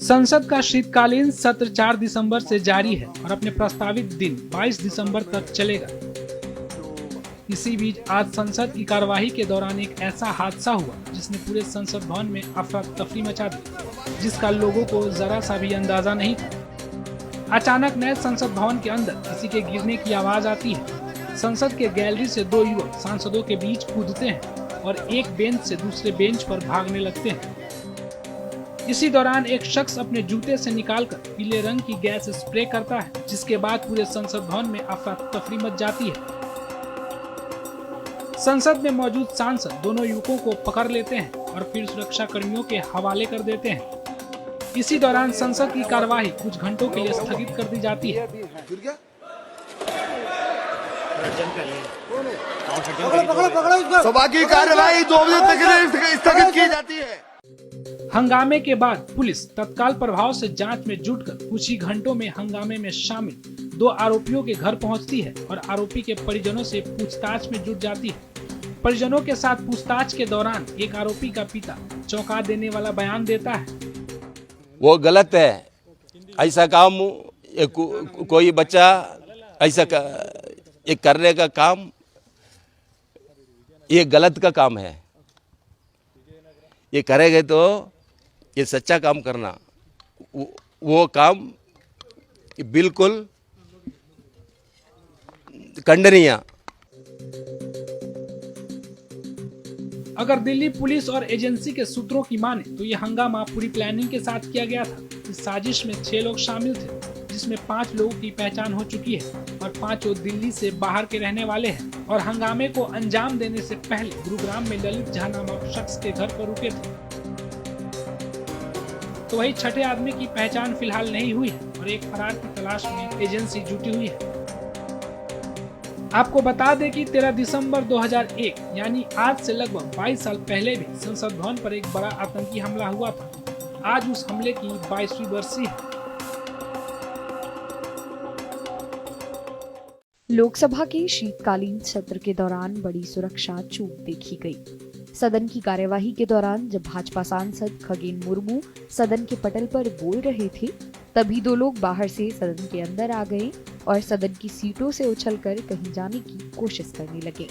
संसद का शीतकालीन सत्र 4 दिसंबर से जारी है और अपने प्रस्तावित दिन 22 दिसंबर तक चलेगा। इसी बीच आज संसद की कार्यवाही के दौरान एक ऐसा हादसा हुआ जिसने पूरे संसद भवन में अफरा तफरी मचा दी, जिसका लोगों को जरा सा भी अंदाजा नहीं था। अचानक नए संसद भवन के अंदर किसी के गिरने की आवाज आती है। संसद के गैलरी से दो युवक सांसदों के बीच कूदते हैं और एक बेंच से दूसरे बेंच पर भागने लगते हैं। इसी दौरान एक शख्स अपने जूते से निकालकर पीले रंग की गैस स्प्रे करता है, जिसके बाद पूरे संसद भवन में अफरा तफरी मच जाती है। संसद में मौजूद सांसद दोनों युवकों को पकड़ लेते हैं और फिर सुरक्षा कर्मियों के हवाले कर देते हैं। इसी दौरान संसद की कार्यवाही कुछ घंटों के लिए स्थगित कर दी जाती है। सभा की कार्यवाही 2 बजे तक स्थगित की जाती है। हंगामे के बाद पुलिस तत्काल प्रभाव से जांच में जुटकर कुछ ही घंटों में हंगामे में शामिल 2 आरोपियों के घर पहुंचती है और आरोपी के परिजनों से पूछताछ में जुट जाती है। परिजनों के साथ पूछताछ के दौरान एक आरोपी का पिता चौंका देने वाला बयान देता है। वो गलत है, ऐसा काम कोई बच्चा ऐसा करने का काम ये गलत का काम है। ये करेंगे तो ये सच्चा काम करना, वो काम बिल्कुल खंडनीय। अगर दिल्ली पुलिस और एजेंसी के सूत्रों की माने तो ये हंगामा पूरी प्लानिंग के साथ किया गया था। इस साजिश में 6 लोग शामिल थे, जिसमें 5 लोगों की पहचान हो चुकी है और 5 दिल्ली से बाहर के रहने वाले हैं और हंगामे को अंजाम देने से पहले गुरुग्राम में ललित झा नामक शख्स के घर पर रुके थे। तो वही छठे आदमी की पहचान फिलहाल नहीं हुई है और एक फरार की तलाश में एजेंसी जुटी हुई है। आपको बता दें कि 13 दिसंबर 2001 यानी आज से लगभग 22 साल पहले भी संसद भवन पर एक बड़ा आतंकी हमला हुआ था। आज उस हमले की 22वीं बरसी है। लोकसभा के शीतकालीन सत्र के दौरान बड़ी सुरक्षा चूक देखी गई। सदन की कार्यवाही के दौरान जब भाजपा सांसद खगेन मुर्मू सदन के पटल पर बोल रहे थे, तभी 2 लोग बाहर से सदन के अंदर आ गए और सदन की सीटों से उछलकर कहीं जाने की कोशिश करने लगे।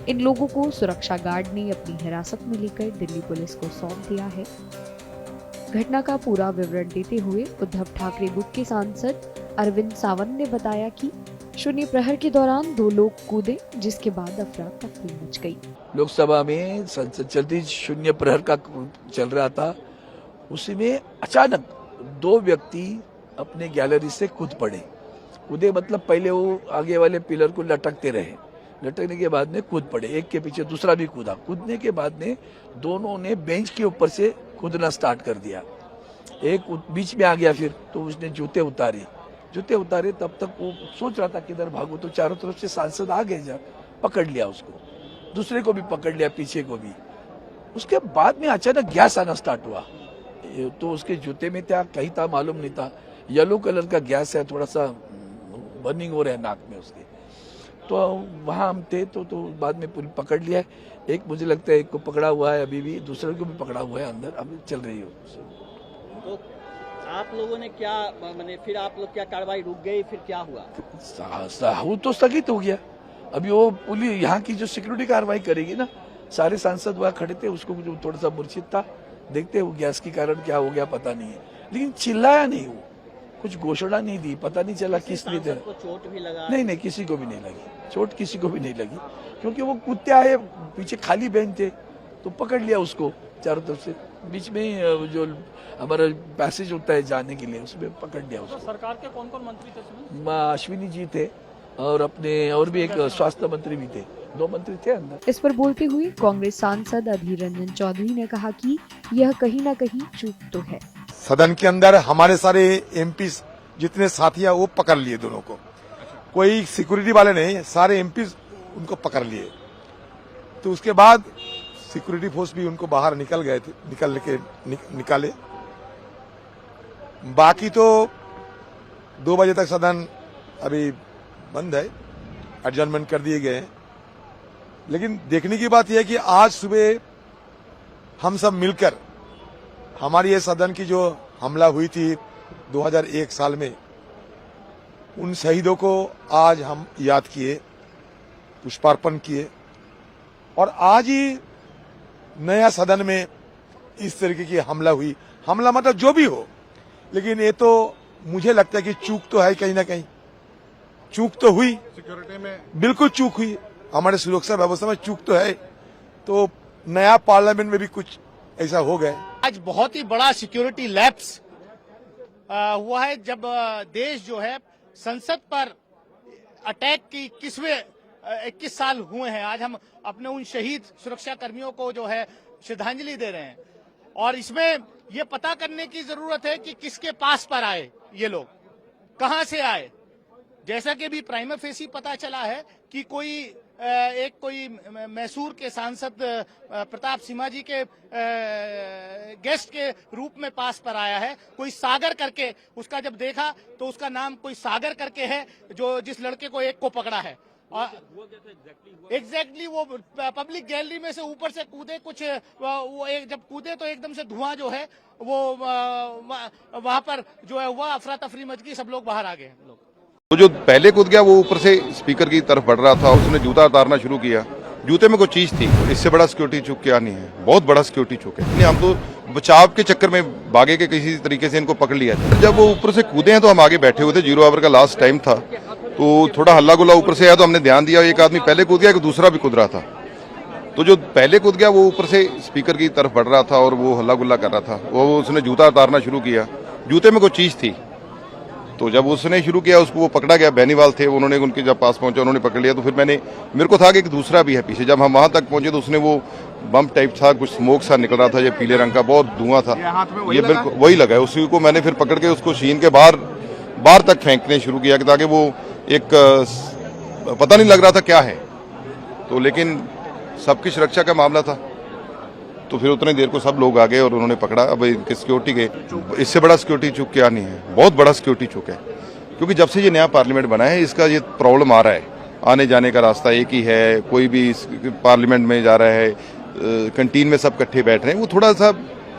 इन लोगों को सुरक्षा गार्ड ने अपनी हिरासत में लेकर दिल्ली पुलिस को सौंप दिया है। घटना का पूरा विवरण देते हुए उद्धव ठाकरे गुट के सांसद अरविंद सावंत ने बताया कि शून्य प्रहर के दौरान 2 लोग कूदे, जिसके बाद अफरा तफरी मच गई। लोकसभा में संसद चलती शून्य प्रहर का चल रहा था, उसी में अचानक 2 व्यक्ति अपने गैलरी से कूदे मतलब पहले वो आगे वाले पिलर को लटकते रहे, लटकने के बाद में कूद पड़े, एक के पीछे दूसरा भी कूदा। कूदने के बाद में दोनों ने बेंच के ऊपर से कूदना स्टार्ट कर दिया। एक बीच में आ गया, फिर तो उसने जूते उतारे, तब तक वो सोच रहा था किधर भागो, तो चारों तरफ से सांसद आ गए, जा पकड़ लिया उसको, दूसरे को भी पकड़ लिया, पीछे को भी। उसके बाद में अचानक गैस आना स्टार्ट हुआ, तो उसके जूते में क्या कहीं था मालूम नहीं था। येलो कलर का गैस है, थोड़ा सा बर्निंग हो रहा है नाक में उसके। तो वहां हम थे तो बाद में पुलिस पकड़ लिया। एक मुझे लगता है एक को पकड़ा हुआ है, अभी भी दूसरे को भी पकड़ा हुआ है, अंदर अभी चल रही हो। तो आप लोगों ने क्या मैंने फिर आप लोग क्या कार्रवाई रुक गई, फिर क्या हुआ? वो तो स्थगित हो गया। अभी वो पुलिस यहाँ की जो सिक्योरिटी कार्रवाई करेगी ना, सारे सांसद वहाँ खड़े थे, उसको जो थोड़ा सा मूर्छित था, देखते वो गैस के कारण क्या हो गया पता नहीं है, लेकिन चिल्लाया नहीं, वो कुछ घोषणा नहीं दी, पता नहीं चला किस लिए। चोट भी लगा? नहीं, किसी को भी नहीं लगी चोट, किसी को भी नहीं लगी, क्योंकि वो कूदते आए, पीछे खाली बेंच थे तो पकड़ लिया उसको चारों तरफ से। बीच में जो हमारा पैसेज होता है जाने के लिए उसमें पकड़ लिया उसको। सरकार के कौन कौन मंत्री थे उसमें? अश्विनी जी थे और अपने और भी एक स्वास्थ्य मंत्री भी थे, 2 मंत्री थे अंदर। इस पर बोलते हुए कांग्रेस सांसद अधीर रंजन चौधरी ने कहा कि यह कहीं न कहीं चूक तो है। सदन के अंदर हमारे सारे एमपी जितने साथी हैं वो पकड़ लिए दोनों को, कोई सिक्योरिटी वाले नहीं, सारे एमपी उनको पकड़ लिए। तो उसके बाद सिक्योरिटी फोर्स भी उनको बाहर निकल गए थे, निकाले। बाकी तो 2 बजे तक सदन अभी बंद है, एडजर्नमेंट कर दिए गए हैं। लेकिन देखने की बात यह है कि आज सुबह हम सब मिलकर हमारी ये सदन की जो हमला हुई थी 2001 साल में, उन शहीदों को आज हम याद किए, पुष्पार्पण किए और आज ही नया सदन में इस तरीके की हमला हुई। हमला मतलब जो भी हो, लेकिन ये तो मुझे लगता है कि चूक तो है, कहीं ना कहीं चूक तो हुई, सिक्योरिटी में बिल्कुल चूक हुई, हमारे सुरक्षा व्यवस्था में चूक तो है। तो नया पार्लियामेंट में भी कुछ ऐसा हो गया। आज बहुत ही बड़ा सिक्योरिटी लैप्स हुआ है जब देश जो है संसद पर अटैक की 21 साल हुए हैं। आज हम अपने उन शहीद सुरक्षा कर्मियों को जो है श्रद्धांजलि दे रहे हैं और इसमें ये पता करने की जरूरत है कि किसके पास पर आए ये लोग, कहां से आए। जैसा कि भी प्राइमा फेसी पता चला है कि कोई मैसूर के सांसद प्रताप सिम्हा जी के गेस्ट के रूप में पास पर आया है। कोई सागर करके, उसका जब देखा तो उसका नाम कोई सागर करके है, जो जिस लड़के को एक को पकड़ा है। एग्जैक्टली वो पब्लिक गैलरी में से ऊपर से कूदे, कुछ वो जब कूदे तो एकदम से धुआं जो है वो वहां पर जो है हुआ, अफरा तफरी मच गई, सब लोग बाहर आ गए लोग। तो जो पहले कूद गया वो ऊपर से स्पीकर की तरफ बढ़ रहा था, उसने जूता उतारना शुरू किया। जूते में कोई चीज थी, इससे बड़ा सिक्योरिटी चूक क्या नहीं है, बहुत बड़ा सिक्योरिटी चूक है। हम तो बचाव के चक्कर में भागे के किसी तरीके से इनको पकड़ लिया। जब वो ऊपर से कूदे हैं तो हम आगे बैठे हुए थे, 0 आवर का लास्ट टाइम था, तो थोड़ा हल्ला गुल्ला ऊपर से आया तो हमने ध्यान दिया, एक आदमी पहले कूद गया, एक दूसरा भी कूद रहा था। तो जो पहले कूद गया वो ऊपर से स्पीकर की तरफ बढ़ रहा था और वो हल्ला गुल्ला कर रहा था, वो उसने जूता उतारना शुरू किया। जूते में कोई चीज थी, तो जब उसने शुरू किया उसको वो पकड़ा गया। बेनीवाल थे, उन्होंने उनके जब पास पहुंचा उन्होंने पकड़ लिया। तो फिर मेरे को था कि एक दूसरा भी है पीछे। जब हम वहां तक पहुंचे तो उसने वो बम टाइप था, कुछ स्मोक सा निकल रहा था, ये पीले रंग का, बहुत धुआं था, ये बिल्कुल वही लगा है। उसी को मैंने फिर पकड़ के उसको शीन के बाहर तक फेंकने शुरू किया ताकि वो एक पता नहीं लग रहा था क्या है। तो लेकिन सबकी सुरक्षा का मामला था, तो फिर उतनी देर को सब लोग आ गए और उन्होंने पकड़ा। अब सिक्योरिटी के इससे बड़ा सिक्योरिटी चूक क्या नहीं है, बहुत बड़ा सिक्योरिटी चूक है। क्योंकि जब से ये नया पार्लियामेंट बना है इसका ये प्रॉब्लम आ रहा है, आने जाने का रास्ता एक ही है, कोई भी पार्लियामेंट में जा रहा है, कैंटीन में सब इकट्ठे बैठ रहे हैं, वो थोड़ा सा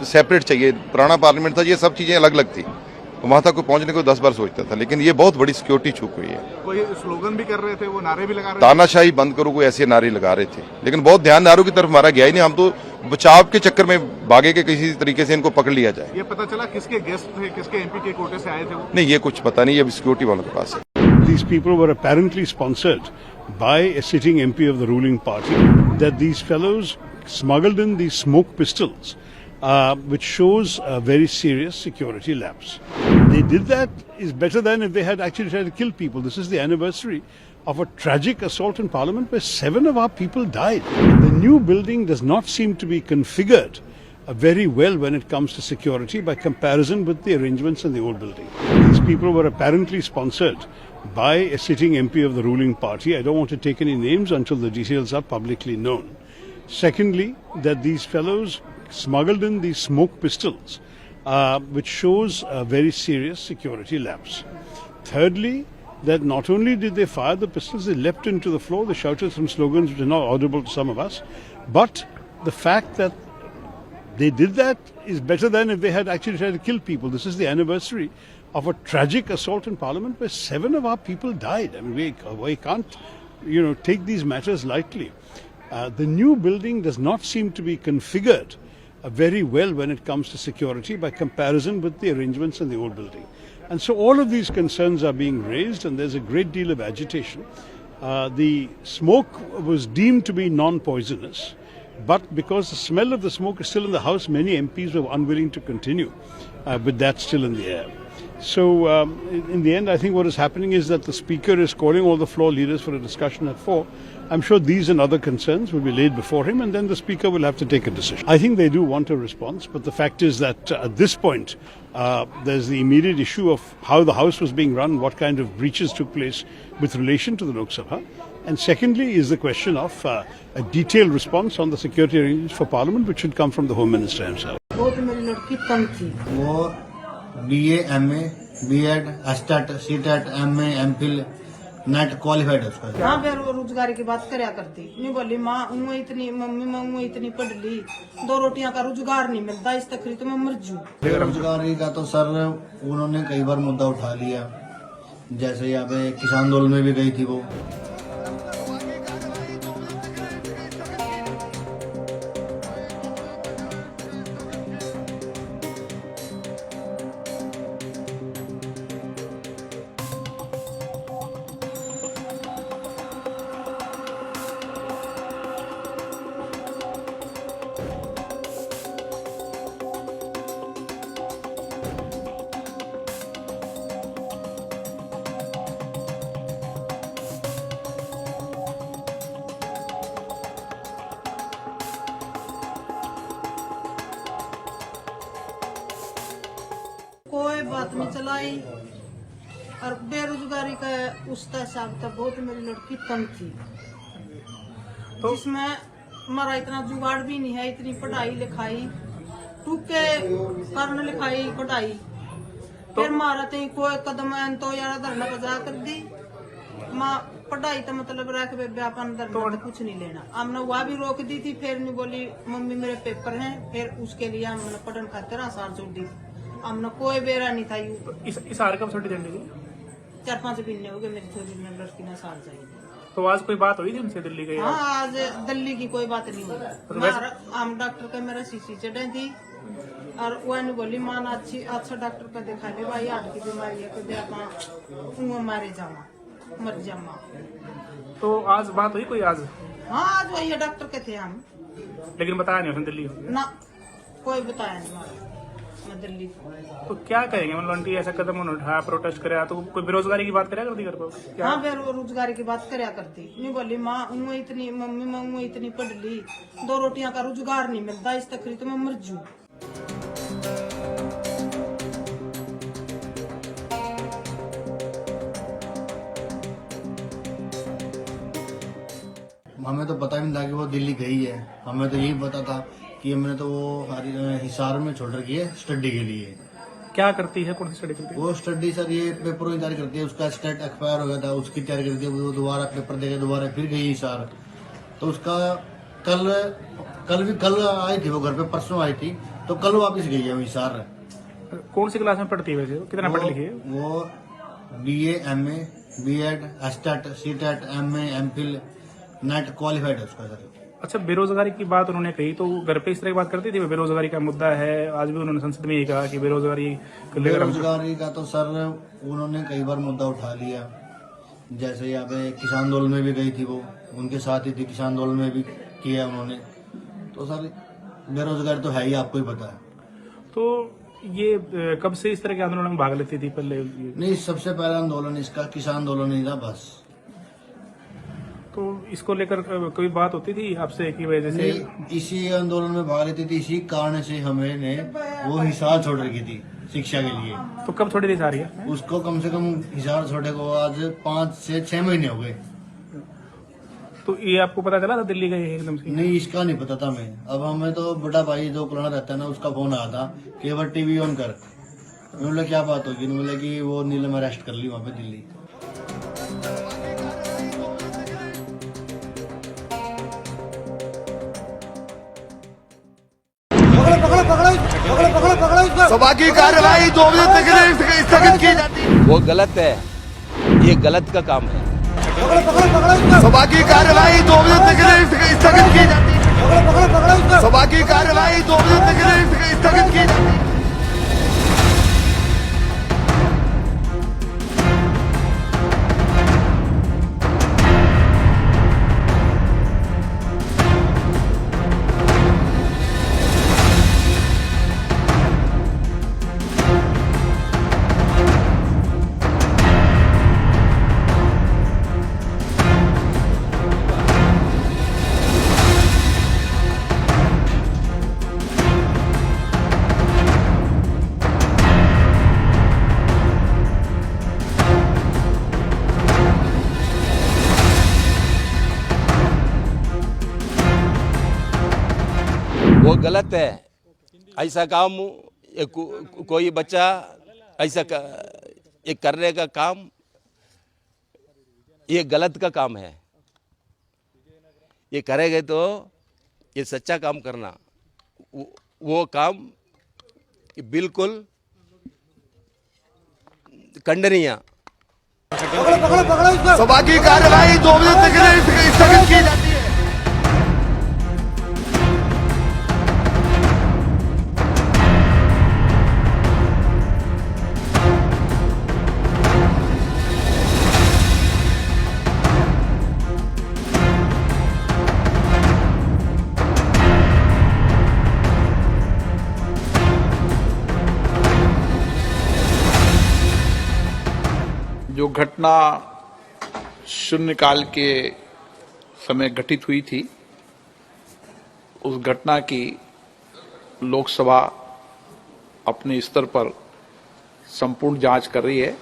सेपरेट चाहिए। पुराना पार्लियामेंट था, ये सब चीजें अलग अलग थी, तो वहां तक को पहुंचने को 10 बार सोचता था। लेकिन ये बहुत बड़ी सिक्योरिटी चूक हुई है। कोई स्लोगन भी कर रहे थे, वो नारे भी लगा रहे थे, तानाशाही बंद करो, कोई ऐसे नारे लगा रहे थे, लेकिन बहुत ध्यान नारों की तरफ मारा गया ही नहीं। हम तो बचाव के चक्कर में भागे के किसी तरीके से इनको पकड़ लिया जाए। ये पता चला किसके गेस्ट थे, किसके एमपी के कोटे से आए थे वो? नहीं, ये कुछ पता नहीं, ये सिक्योरिटी वालों के पास है। These people were apparently sponsored by a sitting MP of the ruling party, that these fellows smuggled in these smoke pistols, which shows a very serious security lapse. They did that is better than if they had actually tried to kill people. This is the anniversary of a tragic assault in Parliament where 7 of our people died. The new building does not seem to be configured very well when it comes to security by comparison with the arrangements in the old building. These people were apparently sponsored by a sitting MP of the ruling party. I don't want to take any names until the details are publicly known. Secondly, that these fellows smuggled in these smoke pistols, which shows a very serious security lapse. Thirdly, that not only did they fire the pistols, they leapt into the floor, they shouted some slogans which are not audible to some of us, but the fact that they did that is better than if they had actually tried to kill people. This is the anniversary of a tragic assault in Parliament where 7 of our people died. I mean, we can't, take these matters lightly. The new building does not seem to be configured very well when it comes to security by comparison with the arrangements in the old building. And so all of these concerns are being raised and there's a great deal of agitation. The smoke was deemed to be non-poisonous. But because the smell of the smoke is still in the House, many MPs were unwilling to continue with that still in the air. So in the end, I think what is happening is that the Speaker is calling all the floor leaders for a discussion at 4. I'm sure these and other concerns will be laid before him, and then the Speaker will have to take a decision. I think they do want a response, but the fact is that at this point, there's the immediate issue of how the House was being run, what kind of breaches took place with relation to the Lok Sabha. And secondly is the question of a detailed response on the security arrangements for Parliament, which should come from the Home Minister himself. वो BA, MA, B.Ed, STAT, CTET, MA, MPhil, net qualified है उसका। हाँ बेरोजगारी की बात करया करती नहीं बोली माँ उंगू इतनी मम्मी मैं उंगू इतनी पढ़ ली 2 रोटियां का रोजगार नहीं मिलता इस तकरीर तो मैं मर जूं। बेरोजगारी का तो सर उन्होंने कई बार मुद्दा उठा लिया, जैसे यहाँ पे किसान आंदोलन में भी गई थी वो। कोई बात नहीं चलाई और बेरोजगारी का उसका हिसाब था बहुत मेरी लड़की तंग थी तो जिसमें हमारा इतना जुगाड़ भी नहीं है, इतनी पढ़ाई लिखाई टूके करने लिखाई पढ़ाई फिर मारा कोई कदम तो यार धरना बजा कर दी माँ पढ़ाई तो मतलब रख व्यापार धरना तो कुछ नहीं लेना। हमने वह भी रोक दी थी, फिर नहीं बोली मम्मी मेरे पेपर हैं, फिर उसके लिए हमने पढ़न खातिर आसार छोड़ दी। हमने कोई बेरा नहीं था यू। इस हार कब छुट्टी देने की 4-5 महीने हो गए मेरी छोटी में लड़की ने साल चाहिए। तो आज कोई बात हुई थी उनसे दिल्ली गई? हाँ आज दिल्ली की कोई बात नहीं हुई। हम डॉक्टर का मेरा सीसी चढ़े थी और वह नहीं बोली मान अच्छा डॉक्टर का दिखा ले भाई हार्ट की बीमारी है तो मारे जावा मर जामा। तो आज बात हुई कोई आज? हाँ आज वही डॉक्टर के थे हम, लेकिन बताया नहीं उसने दिल्ली ना कोई बताया नहीं मैं दिल्ली। तो क्या करेंगे मतलब आंटी ऐसा कदम उन्होंने उठाया प्रोटेस्ट कराया तो कोई बेरोजगारी की बात कराया करती घर पर? हाँ बेरोजगारी की बात कराया करती नहीं बोली माँ उंगू इतनी मम्मी मैं उंगू इतनी पढ़ ली 2 रोटियां का रोजगार नहीं मिलता इस तकरीर तो मैं मर जूं। हमें तो पता भी नहीं था कि वो दिल्ली गई है, हमें तो यही पता था कि हमने तो वो हिसार में छोड़ रखी है स्टडी के लिए। क्या करती है, कौन सी स्टडी करती है? वो स्टडी सर ये पेपरों की तैयारी करती है, उसका स्टेट एक्सपायर हो गया था उसकी तैयारी करती है, वो दोबारा पेपर देके दोबारा फिर गई हिसार। तो उसका कल आई थी वो घर पे, परसों आई थी तो कल वापिस गई है वो हिसार। कौन सी क्लास में पढ़ती है वैसे, कितना पढ़ लिखी है वो? BA, MA, B.Ed, STAT, CTET, MA, MPhil, net qualified है उसका सर। अच्छा बेरोजगारी की बात उन्होंने कही तो घर पे इस तरह की बात करती थी? बेरोजगारी का मुद्दा है, आज भी उन्होंने संसद में ये कहा कि बेरोजगारी का तो सर उन्होंने कई बार मुद्दा उठा लिया, जैसे यहाँ पे किसान आंदोलन में भी गई थी वो, उनके साथ ही थी, किसान आंदोलन में भी किया उन्होंने। तो सर बेरोजगारी तो है ही, आपको ही पता है। तो ये कब से इस तरह के आंदोलन में भाग लेती थी पहले? नहीं सबसे पहला आंदोलन इसका किसान आंदोलन ही था बस। तो इसको लेकर कोई बात होती थी आपसे की वजह से? इसी आंदोलन में भाग लेती थी, इसी कारण से हमने वो हिसार छोड़ रखी थी शिक्षा के लिए। तो कब छोड़ी थी सारी? उसको कम से कम हिसार छोड़े को आज 5 से 6 महीने हो गए। तो ये आपको पता चला था दिल्ली गए एकदम से? नहीं, इसका नहीं पता था मैं। अब हमें तो बड़ा भाई जो पुराना रहता है ना, उसका फोन आया था कि एक बार टीवी ऑन कर। मैंने बोला क्या बात होगी? बोला कि वो नीलम अरेस्ट कर ली वहाँ पे दिल्ली। सभा की कार्यवाही 2 बजे तक के लिए स्थगित की जाती है। वो गलत है, ये गलत का काम है। सभा की कार्यवाही 2 बजे तक के लिए स्थगित की जाती है। सभा की कार्यवाही 2 बजे तक के लिए स्थगित की जाती है। गलत है। ऐसा काम कोई बच्चा ऐसा ये करने का काम ये गलत का काम है। ये करेंगे तो ये सच्चा काम करना, वो काम बिल्कुल खंडनीय। सभा की कार्यवाही 2 बजे तक स्थगित की जाती है। जो घटना शून्यकाल के समय घटित हुई थी, उस घटना की लोकसभा अपने स्तर पर संपूर्ण जांच कर रही है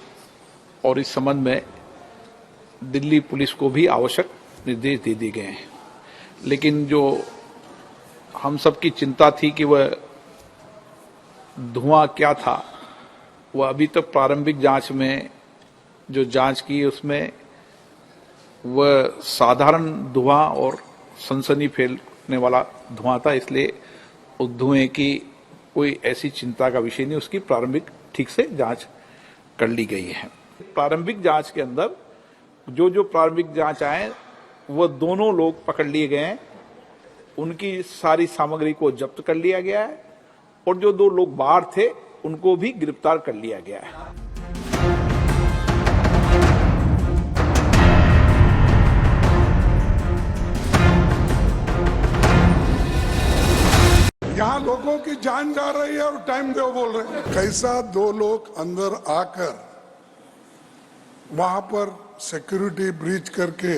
और इस संबंध में दिल्ली पुलिस को भी आवश्यक निर्देश दे दिए गए हैं। लेकिन जो हम सबकी चिंता थी कि वह धुआं क्या था, वह अभी तक प्रारंभिक जांच में जो जांच की उसमें वह साधारण धुआं और सनसनी फैलने वाला धुआं था, इसलिए उस धुएं की कोई ऐसी चिंता का विषय नहीं। उसकी प्रारंभिक ठीक से जांच कर ली गई है। प्रारंभिक जांच के अंदर जो प्रारंभिक जांच आए वह दोनों लोग पकड़ लिए गए हैं, उनकी सारी सामग्री को जब्त कर लिया गया है और जो 2 लोग बाहर थे उनको भी गिरफ्तार कर लिया गया है। यहाँ लोगों की जान जा रही है और टाइम दो बोल रहे हैं। कैसा 2 लोग अंदर आकर वहां पर सिक्योरिटी ब्रीच करके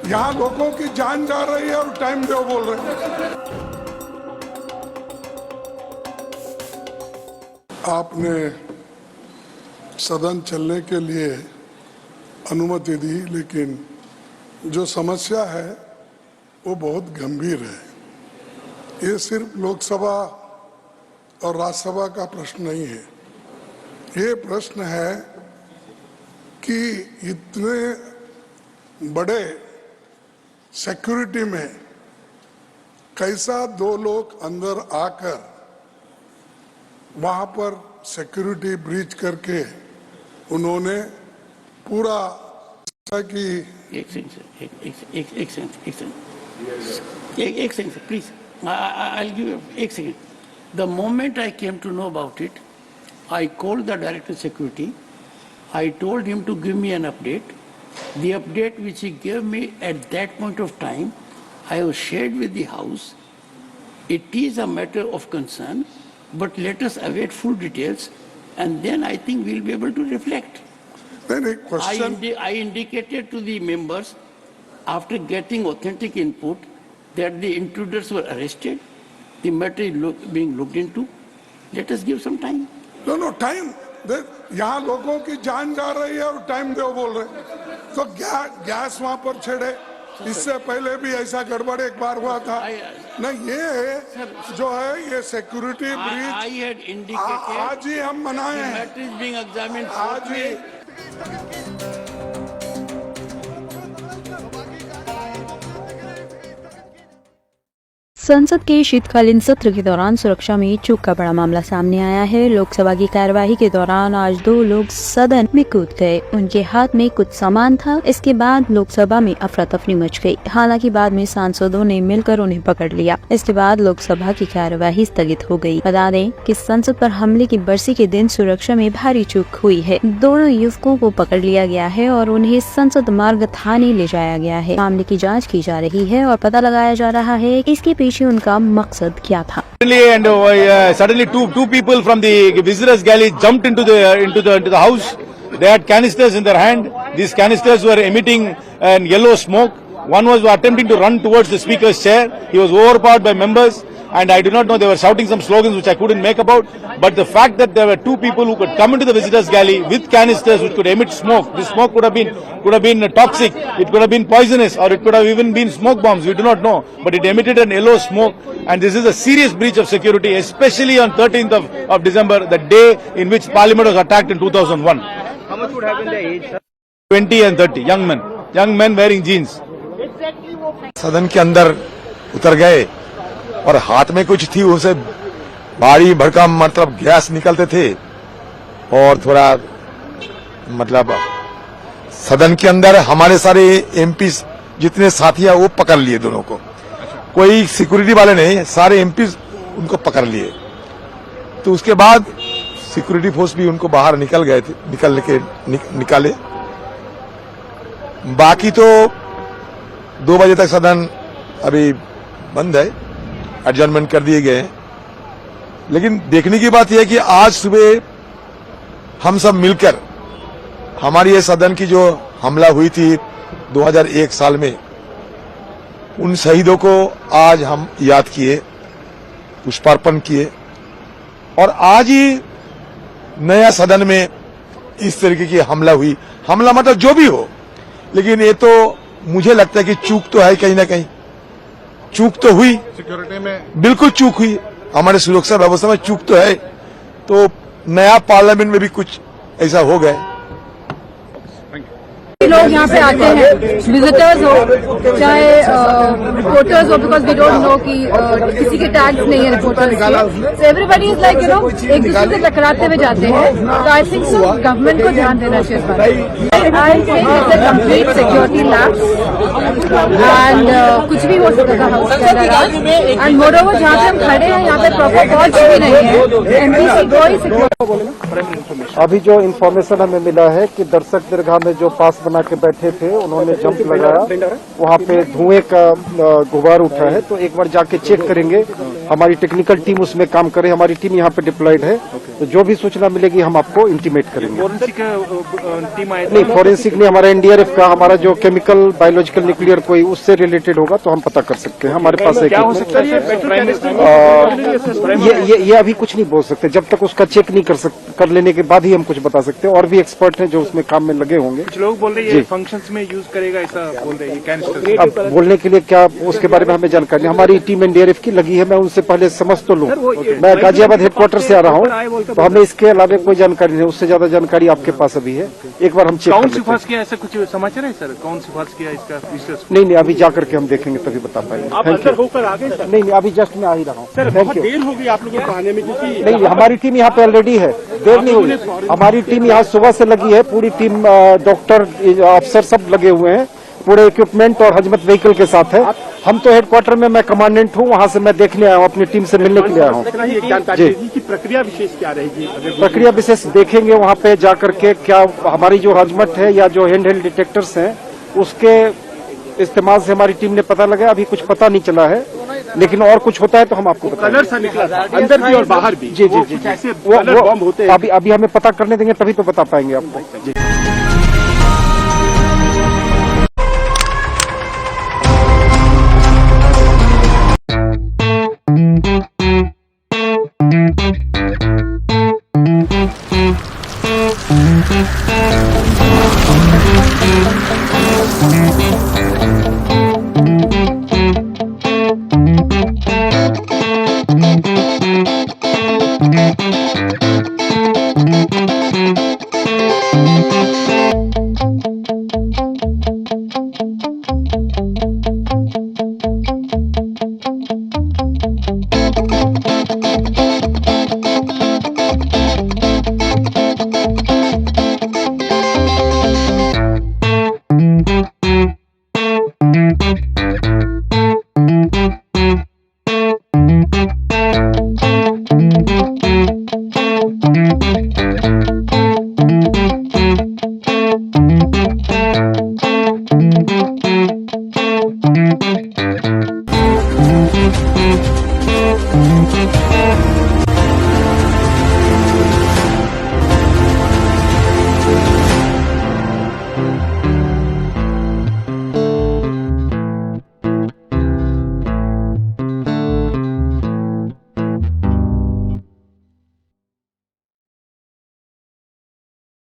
यहाँ लोगों की जान जा रही है और टाइम दो बोल रहे हैं। आपने सदन चलने के लिए अनुमति दी, लेकिन जो समस्या है वो बहुत गंभीर है। ये सिर्फ लोकसभा और राज्यसभा का प्रश्न नहीं है, ये प्रश्न है कि इतने बड़े सिक्योरिटी में कैसा 2 लोग अंदर आकर वहां पर सिक्योरिटी ब्रीच करके उन्होंने पूरा की एक second please, I will give एक second. The moment I came to know about it, I called the director security, I told him to give me an update. The update which he gave me at that point of time, I was shared with the house. It is a matter of concern, but let us await full details and then I think we'll be able to reflect. I indicated to the members after getting authentic input that the intruders were arrested, the matter is being looked into. Let us give some time. No, time. यहाँ लोगों की जान जा रही है और time दो बोल रहे हैं। तो गैस वहां पर छेड़े, इससे पहले भी ऐसा गड़बड़ एक बार हुआ था। नहीं, ये जो है ये सिक्योरिटी ब्रीच आज ही हम मनाए हैं। आज ही संसद के शीतकालीन सत्र के दौरान सुरक्षा में चूक का बड़ा मामला सामने आया है। लोकसभा की कार्यवाही के दौरान आज 2 लोग सदन में कूद गए। उनके हाथ में कुछ सामान था। इसके बाद लोकसभा में अफरा तफरी मच गई। हालांकि बाद में सांसदों ने मिलकर उन्हें पकड़ लिया। इसके बाद लोकसभा की कार्यवाही स्थगित हो गई। बता दें कि संसद पर हमले की बरसी के दिन सुरक्षा में भारी चूक हुई है। दोनों युवकों को पकड़ लिया गया है और उन्हें संसद मार्ग थाने ले जाया गया है। मामले की जाँच की जा रही है और पता लगाया जा रहा है इसके पीछे उनका मकसद क्या था। And suddenly two people from the visitors galley jumped into the house. They had canisters in their hand. These canisters were emitting yellow smoke. One was attempting to run towards the speaker's chair. He was overpowered by members. and I do not know, they were shouting some slogans which I couldn't make about, but the fact that there were two people who could come into the visitors galley with canisters which could emit smoke, this smoke could have been toxic, it could have been poisonous, or it could have even been smoke bombs, we do not know, but it emitted an yellow smoke, and this is a serious breach of security, especially on 13th of December, the day in which Parliament was attacked in 2001. How much would have been the age? 20 and 30, young men wearing jeans. सदन के अंदर उतर गए और हाथ में कुछ थी, उसे भारी भड़कम मतलब गैस निकलते थे और थोड़ा मतलब सदन के अंदर हमारे सारे एमपी जितने साथी हैं वो पकड़ लिए दोनों को, कोई सिक्योरिटी वाले नहीं, सारे एमपी उनको पकड़ लिए। तो उसके बाद सिक्योरिटी फोर्स भी उनको बाहर निकल गए थे, निकाले। बाकी तो 2 बजे तक सदन अभी बंद है, एडजर्नमेंट कर दिए गए हैं। लेकिन देखने की बात यह है कि आज सुबह हम सब मिलकर हमारी ये सदन की जो हमला हुई थी 2001 साल में, उन शहीदों को आज हम याद किए, पुष्पार्पण किए, और आज ही नया सदन में इस तरीके की हमला हुई। हमला मतलब जो भी हो, लेकिन ये तो मुझे लगता है कि चूक तो है, कहीं ना कहीं चूक तो हुई, सिक्योरिटी में बिल्कुल चूक हुई, हमारे सुरक्षा व्यवस्था में चूक तो है। तो नया पार्लियामेंट में भी कुछ ऐसा हो गया। लोग यहाँ पे आते हैं, विजिटर्स हो चाहे रिपोर्टर्स हो, बिकॉज वी डोंट नो कि किसी के टैग्स नहीं है रिपोर्टर्स के, सो एवरीबडी इज लाइक एक दूसरे से टकराते हुए जाते हैं। तो आई थिंक सो गवर्नमेंट को ध्यान देना चाहिए इस बात। I think it's a complete security lapse and कुछ भी हो सकता था हाउस के अंदर आज। एंड मोर ओवर जहाँ पे हम खड़े हैं यहाँ पे प्रॉपर वॉच भी नहीं है, एमपीसी कोई सिक्योरिटी। अभी जो इन्फॉर्मेशन हमें मिला है कि दर्शक दीर्घा में जो पास बना के बैठे थे उन्होंने जंप लगाया, वहाँ पे धुएं का गुबार उठा है। तो एक बार जाके चेक करेंगे, हमारी टेक्निकल टीम उसमें काम करे, हमारी टीम यहाँ पे डिप्लॉयड है। तो जो भी सूचना मिलेगी हम आपको इंटीमेट करेंगे। नहीं, फॉरेंसिक नहीं, हमारा एनडीआरएफ का, हमारा जो केमिकल बायोलॉजिकल न्यूक्लियर कोई उससे रिलेटेड होगा तो हम पता कर सकते हैं। हमारे पास ये अभी कुछ नहीं बोल सकते, जब तक उसका चेक नहीं कर लेने के बाद ही हम कुछ बता सकते हैं। और भी एक्सपर्ट हैं जो उसमें काम में लगे होंगे। कुछ लोग बोल रहे हैं फंक्शंस में यूज करेगा, ऐसा बोल रहे हैं। अब बोलने के लिए क्या, उसके बारे में हमें जानकारी नहीं। हमारी टीम एनडीआरएफ की लगी है, मैं उनसे पहले समझ तो लूं। मैं गाजियाबाद हेडक्वार्टर से आ रहा हूं, तो हमें इसके अलावा कोई जानकारी नहीं। उससे ज्यादा जानकारी आपके पास अभी है, एक बार हम चेक कौन सिफारिश किया, ऐसा कुछ समाचार है सर? कौन सिफारिश किया इसका? नहीं, अभी जाकर के हम देखेंगे तभी बता पाएंगे। नहीं, अभी जस्ट मैं आ ही रहा हूँ। Thank you. देर होगी आप लोगों को आने में, क्योंकि नहीं, हमारी टीम यहाँ पे ऑलरेडी है, देर नहीं हुई। हमारी टीम यहाँ सुबह से लगी है, पूरी टीम, डॉक्टर, अफसर सब लगे हुए हैं, पूरे इक्विपमेंट और हजमत व्हीकल के साथ है। हम तो हेडक्वार्टर में, मैं कमांडेंट हूँ, वहाँ से मैं देखने आया हूँ, अपनी टीम से मिलने के लिए आया हूँ। जी, प्रक्रिया विशेष क्या रहेगी? प्रक्रिया विशेष देखेंगे वहाँ पे जाकर के, क्या हमारी जो हजमत है या जो हैंड हेल्ड डिटेक्टर्स हैं उसके इस्तेमाल से हमारी टीम ने पता लगा। अभी कुछ पता नहीं चला है, लेकिन और कुछ होता है तो हम आपको बताएंगे। कलर सा निकला था अंदर भी और बाहर भी। जी जी जी, वो अभी हमें पता करने देंगे तभी तो बता पाएंगे आपको। जी।